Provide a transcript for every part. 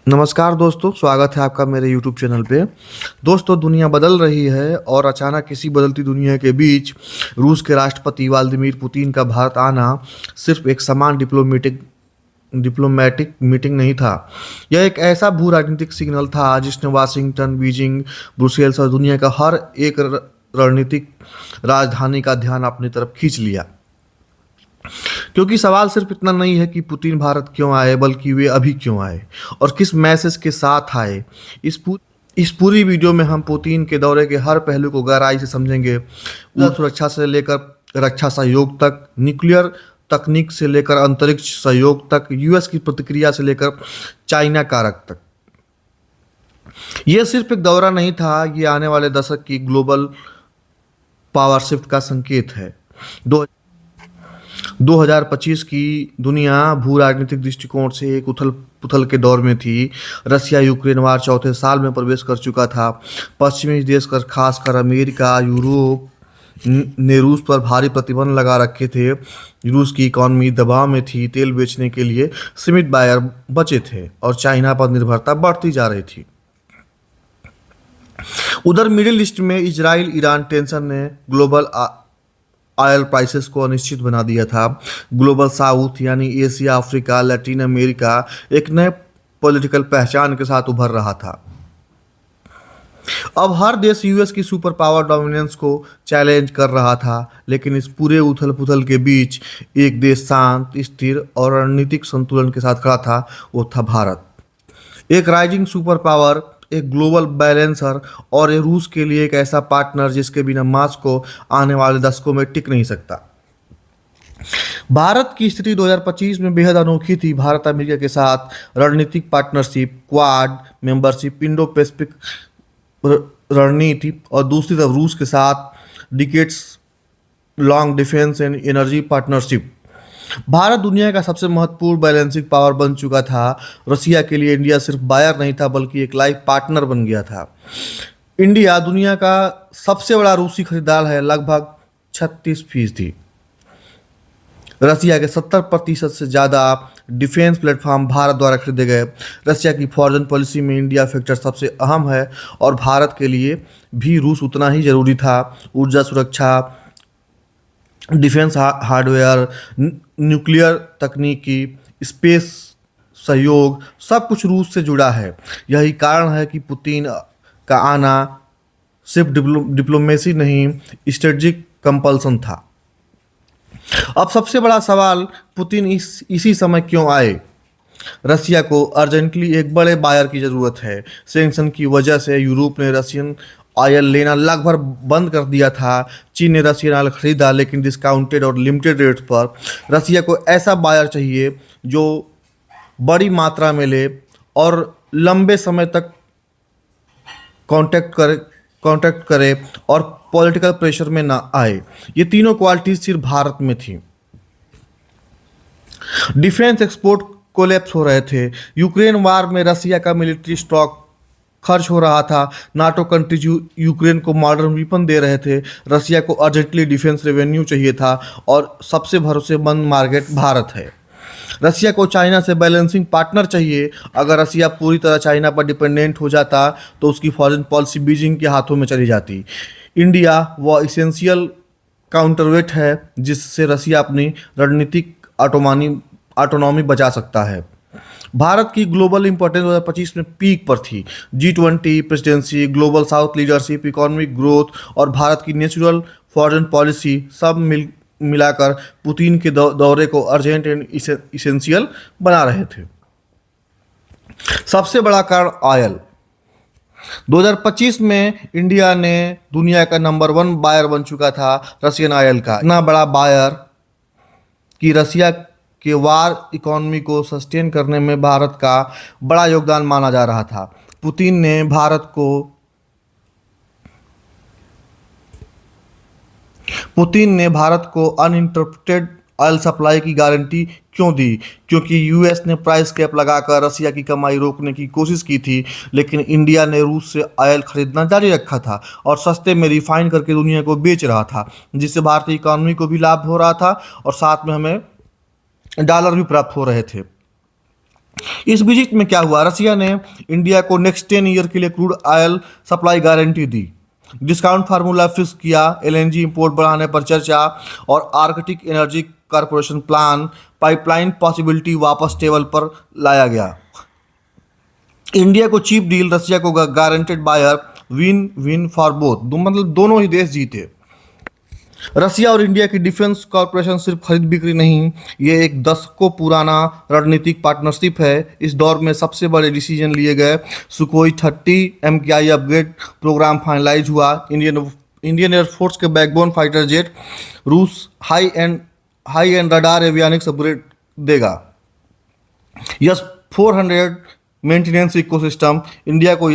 नमस्कार दोस्तों, स्वागत है आपका मेरे YouTube चैनल पे। दोस्तों, दुनिया बदल रही है और अचानक किसी बदलती दुनिया के बीच रूस के राष्ट्रपति व्लादिमीर पुतिन का भारत आना सिर्फ एक समान डिप्लोमेटिक मीटिंग नहीं था। यह एक ऐसा भू राजनीतिक सिग्नल था जिसने वाशिंगटन, बीजिंग, ब्रुसेल्स और दुनिया का हर एक रणनीतिक राजधानी का ध्यान अपनी तरफ खींच लिया। क्योंकि सवाल सिर्फ इतना नहीं है कि पुतिन भारत क्यों आए, बल्कि वे अभी क्यों आए और किस मैसेज के साथ आए। इस पूरी वीडियो में हम पुतिन के दौरे के हर पहलू को गहराई से समझेंगे। वो सुरक्षा से लेकर रक्षा सहयोग तक, न्यूक्लियर तकनीक से लेकर अंतरिक्ष सहयोग तक, यूएस की प्रतिक्रिया से लेकर चाइना कारक तक। यह सिर्फ एक दौरा नहीं था, ये आने वाले दशक की ग्लोबल पावर शिफ्ट का संकेत है। 2025 की दुनिया भू राजनीतिक दृष्टिकोण से एक उथल पुथल के दौर में थी। रसिया यूक्रेन वार चौथे साल में प्रवेश कर चुका था। पश्चिमी देश कर खासकर अमेरिका, यूरोप ने रूस पर भारी प्रतिबंध लगा रखे थे। रूस की इकॉनमी दबाव में थी, तेल बेचने के लिए सीमित बायर बचे थे और चाइना पर निर्भरता बढ़ती जा रही थी। उधर मिडिल ईस्ट में इजराइल ईरान टेंशन ने ग्लोबल ऑयल प्राइसेस को अनिश्चित बना दिया था। ग्लोबल साउथ यानी एशिया, अफ्रीका, लैटिन अमेरिका एक नए पॉलिटिकल पहचान के साथ उभर रहा था। अब हर देश यूएस की सुपर पावर डोमिनेंस को चैलेंज कर रहा था, लेकिन इस पूरे उथल पुथल के बीच एक देश शांत, स्थिर और रणनीतिक संतुलन के साथ खड़ा था। वो था भारत, एक राइजिंग सुपर पावर, एक ग्लोबल बैलेंसर और ये रूस के लिए एक ऐसा पार्टनर जिसके बिना मॉस्को आने वाले दशकों में टिक नहीं सकता। भारत की स्थिति 2025 में बेहद अनोखी थी। भारत अमेरिका के साथ रणनीतिक partnership, quad membership, Indo Pacific रणनीति और दूसरी तरफ रूस के साथ decades long defence and energy partnership. Bharat दुनिया का सबसे महत्वपूर्ण बैलेंसिंग पावर बन चुका था। रसिया के लिए इंडिया सिर्फ बायर नहीं था, बल्कि एक लाइफ पार्टनर बन गया था। इंडिया दुनिया का सबसे बड़ा रूसी खरीदार है, लगभग 36%। रसिया के 70% से ज़्यादा डिफेंस प्लेटफॉर्म भारत द्वारा खरीदे गए। रसिया की फॉरेन पॉलिसी में इंडिया फैक्टर सबसे अहम है और भारत के लिए भी रूस उतना ही जरूरी था। ऊर्जा सुरक्षा, डिफेंस हार्डवेयर, न्यूक्लियर तकनीकी, स्पेस सहयोग, सब कुछ रूस से जुड़ा है। यही कारण है कि पुतिन का आना सिर्फ डिप्लोमेसी नहीं, स्ट्रेटजिक कंपल्सन था। अब सबसे बड़ा सवाल, पुतिन इसी समय क्यों आए? रसिया को अर्जेंटली एक बड़े बायर की ज़रूरत है। सैंक्शन की वजह से यूरोप ने रशियन ऑयल लेना लगभग बंद कर दिया था। चीन ने रशियन ऑयल खरीदा, लेकिन डिस्काउंटेड और लिमिटेड रेट्स पर। रसिया को ऐसा बायर चाहिए जो बड़ी मात्रा में ले और लंबे समय तक कॉन्टैक्ट करे और पॉलिटिकल प्रेशर में ना आए। ये तीनों क्वालिटीज सिर्फ भारत में थी। डिफेंस एक्सपोर्ट कोलैप्स हो रहे थे। यूक्रेन वार में रसिया का मिलिट्री स्टॉक खर्च हो रहा था। नाटो कंट्रीज यूक्रेन को मॉडर्न वेपन दे रहे थे। रसिया को अर्जेंटली डिफेंस रेवेन्यू चाहिए था और सबसे भरोसेमंद मार्केट भारत है। रसिया को चाइना से बैलेंसिंग पार्टनर चाहिए। अगर रसिया पूरी तरह चाइना पर डिपेंडेंट हो जाता तो उसकी फॉरेन पॉलिसी बीजिंग के हाथों में चली जाती। इंडिया वह इसेंशियल काउंटरवेट है जिससे रसिया अपनी रणनीतिक ऑटोनॉमी बचा सकता है। भारत की ग्लोबल इंपॉर्टेंस 2025 में पीक पर थी। G20 presidency, global south leadership, economic growth और भारत की नेचुरल फॉरेन पॉलिसी सब मिलाकर पुतिन के दौरे को अर्जेंट एंड इसेंशियल बना रहे थे। सबसे बड़ा कारण ऑयल। 2025 में इंडिया ने दुनिया का नंबर 1 बायर बन चुका था रशियन ऑयल का। इतना बड़ा बायर कि रसिया के वार इकोनॉमी को सस्टेन करने में भारत का बड़ा योगदान माना जा रहा था। पुतिन ने भारत को अनइंटरप्टेड ऑयल सप्लाई की गारंटी क्यों दी? क्योंकि यूएस ने प्राइस कैप लगाकर रसिया की कमाई रोकने की कोशिश की थी, लेकिन इंडिया ने रूस से ऑयल खरीदना जारी रखा था और सस्ते में रिफाइन करके दुनिया को बेच रहा था, जिससे भारतीय इकोनॉमी को भी लाभ हो रहा था और साथ में हमें डॉलर भी प्राप्त हो रहे थे। इस विजिट में क्या हुआ, रसिया ने इंडिया को नेक्स्ट 10 ईयर के लिए क्रूड ऑयल सप्लाई गारंटी दी, डिस्काउंट फार्मूला फिक्स किया, एलएनजी इंपोर्ट बढ़ाने पर चर्चा और Arctic energy corporation plan pipeline possibility वापस टेबल पर लाया गया। इंडिया को चीप डील, रसिया को guaranteed buyer, win win for both, मतलब दोनों ही देश जीते। रसिया और इंडिया की डिफेंस कॉरपोरेशन सिर्फ खरीद बिक्री नहीं, ये एक दशकों पुराना रणनीतिक पार्टनरशिप है। इस दौर में सबसे बड़े डिसीजन लिए गए। Sukhoi 30 MKI upgrade program finalize हुआ। इंडियन एयरफोर्स के बैकबोन फाइटर जेट, रूस high end radar avionics upgrade देगा। यस 400 मेंटेनेंस इकोसिस्टम, इंडिया को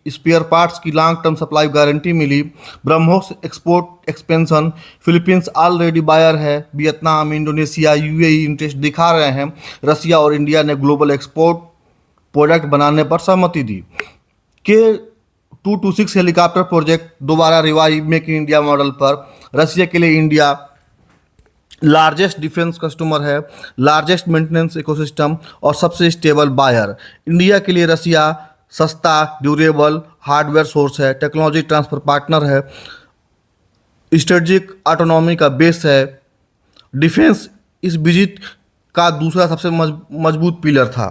स्पेयर पार्ट्स की लॉन्ग टर्म सप्लाई गारंटी मिली। BrahMos export expansion, Philippines already buyer है, वियतनाम, इंडोनेशिया, यूएई इंटरेस्ट दिखा रहे हैं। रसिया और इंडिया ने ग्लोबल एक्सपोर्ट प्रोडक्ट बनाने पर सहमति दी। K226 हेलीकॉप्टर प्रोजेक्ट दोबारा revive, make in India model पर। रसिया के लिए इंडिया लार्जेस्ट डिफेंस कस्टमर है, लार्जेस्ट मेंटेनेंस इकोसिस्टम और सबसे स्टेबल बायर। इंडिया के लिए रसिया सस्ता, ड्यूरेबल हार्डवेयर सोर्स है, टेक्नोलॉजी ट्रांसफर पार्टनर है, स्ट्रेटजिक ऑटोनॉमी का बेस है। डिफेंस इस विजिट का दूसरा सबसे मजबूत पिलर था।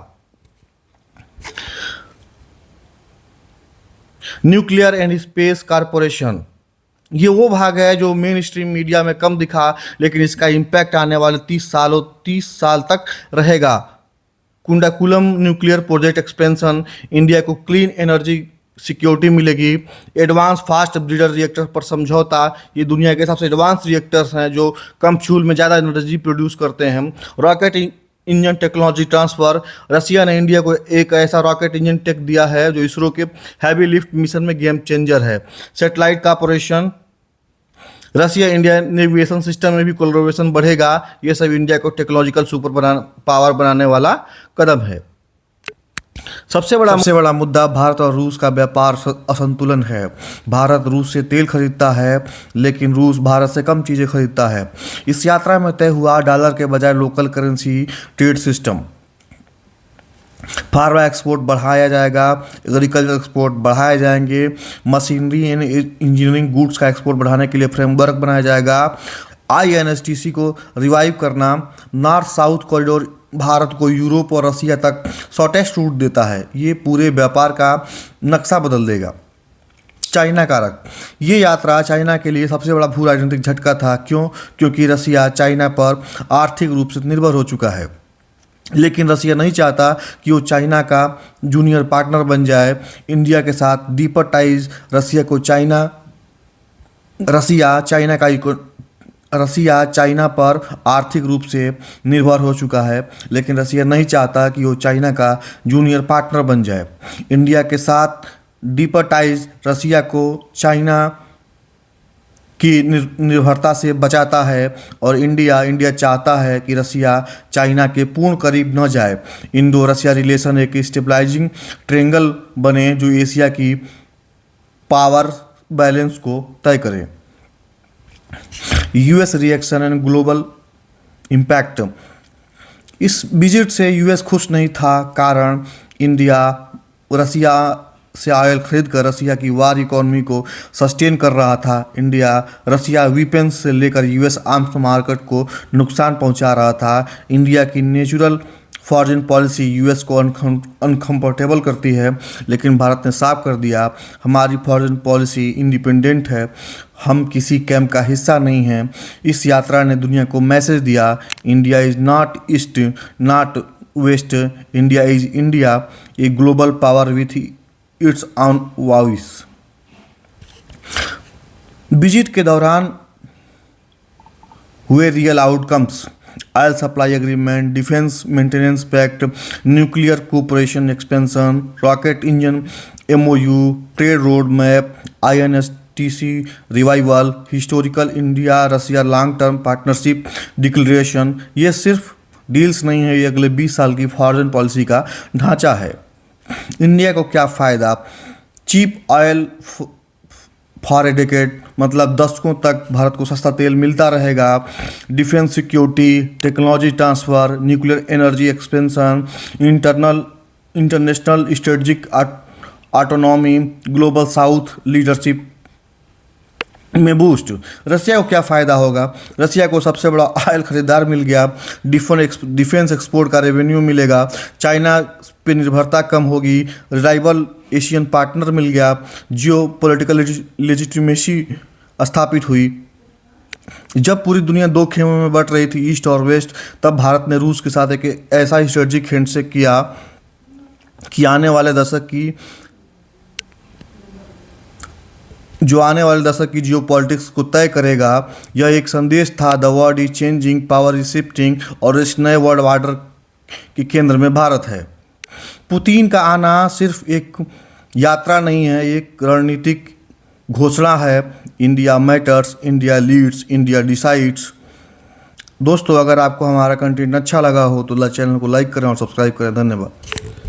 न्यूक्लियर एंड स्पेस कॉरपोरेशन, ये वो भाग है जो मेन स्ट्रीम मीडिया में कम दिखा, लेकिन इसका इम्पैक्ट आने वाले 30 साल तक रहेगा। Kudankulam nuclear project expansion, India को क्लीन एनर्जी सिक्योरिटी मिलेगी। एडवांस फास्ट ब्रीडर रिएक्टर पर समझौता, ये दुनिया के सबसे एडवांस रिएक्टर्स हैं जो कम फ्यूल में ज़्यादा एनर्जी प्रोड्यूस करते हैं। रॉकेट इंजन टेक्नोलॉजी ट्रांसफ़र, रसिया ने इंडिया को एक ऐसा रॉकेट इंजन टेक दिया है जो इसरो के हैवी लिफ्ट मिशन में गेम चेंजर है। Satellite corporation, Russia India navigation system में भी कोलैबोरेशन बढ़ेगा। ये सब इंडिया को टेक्नोलॉजिकल पावर बनाने वाला कदम है। सबसे बड़ा मुद्दा भारत और रूस का व्यापार असंतुलन है। भारत रूस से तेल खरीदता है, लेकिन रूस भारत से कम चीज़ें खरीदता है। इस यात्रा में तय हुआ डॉलर के बजाय local currency trade system. Pharma export बढ़ाया जाएगा, एग्रीकल्चर एक्सपोर्ट बढ़ाए जाएंगे, मशीनरी एंड इंजीनियरिंग गुड्स का एक्सपोर्ट बढ़ाने के लिए फ्रेमवर्क बनाया जाएगा। INSTC को रिवाइव करना, नॉर्थ साउथ कॉरिडोर भारत को यूरोप और रसिया तक शॉर्टेस्ट रूट देता है, ये पूरे व्यापार का नक्शा बदल देगा। चाइना कारक, ये यात्रा चाइना के लिए सबसे बड़ा भू राजनीतिक झटका था। क्यों? क्योंकि रसिया चाइना पर आर्थिक रूप से निर्भर हो चुका है, लेकिन रसिया नहीं चाहता कि वो चाइना का जूनियर पार्टनर बन जाए। इंडिया के साथ डीपर टाइज, रसिया चाइना पर आर्थिक रूप से निर्भर हो चुका है, लेकिन रसिया नहीं चाहता कि वो चाइना का जूनियर पार्टनर बन जाए। इंडिया के साथ डीपर टाइज रसिया को चाइना की निर्भरता से बचाता है, और इंडिया चाहता है कि रसिया चाइना के पूर्ण करीब न जाए। इंडो रसिया रिलेशन एक स्टेबलाइजिंग ट्रेंगल बने जो एशिया की पावर बैलेंस को तय करे। US reaction and global impact, इस विजिट से यूएस खुश नहीं था, कारण इंडिया रसिया से ऑयल खरीद कर रसिया की वार इकोनॉमी को सस्टेन कर रहा था। इंडिया रसिया वीपेंस से लेकर यूएस आर्म्स मार्केट को नुकसान पहुंचा रहा था। इंडिया की नेचुरल फॉरेन पॉलिसी यूएस को अनकंफर्टेबल करती है, लेकिन भारत ने साफ कर दिया हमारी फॉरेन पॉलिसी इंडिपेंडेंट है, हम किसी कैंप का हिस्सा नहीं हैं। इस यात्रा ने दुनिया को मैसेज दिया, India is not east not west, India is India, a global power with its own voice. Visit के दौरान हुए real outcomes, oil supply agreement, defence maintenance pact, nuclear cooperation expansion, rocket engine MOU, trade road map, INSTC revival, historical India Russia long term partnership declaration. ये सिर्फ deals नहीं है, ये अगले 20 साल की फॉरेन पॉलिसी का ढांचा है। इंडिया को क्या फ़ायदा? Cheap oil for a decade, मतलब दशकों तक भारत को सस्ता तेल मिलता रहेगा। Defence security, technology transfer, nuclear energy expansion, international strategic autonomy, global south leadership में बूस्ट। रसिया को क्या फ़ायदा होगा? रसिया को सबसे बड़ा ऑयल खरीदार मिल गया, डिफेंस एक्सपोर्ट का रेवेन्यू मिलेगा, चाइना पे निर्भरता कम होगी, रिलायबल एशियन पार्टनर मिल गया, जियो पॉलिटिकल लेजिटिमेसी स्थापित हुई। जब पूरी दुनिया दो खेमों में बट रही थी, ईस्ट और वेस्ट, तब भारत ने रूस के साथ एक ऐसा स्ट्रेटजिक हैंडशेक किया कि आने वाले दशक की जियोपॉलिटिक्स को तय करेगा। यह एक संदेश था, the world is changing, power is shifting, और इस नए वर्ल्ड ऑर्डर के केंद्र में भारत है। पुतिन का आना सिर्फ एक यात्रा नहीं है, एक रणनीतिक घोषणा है। India matters, India leads, India decides. दोस्तों, अगर आपको हमारा कंटेंट अच्छा लगा हो तो चैनल को लाइक करें और सब्सक्राइब करें। धन्यवाद।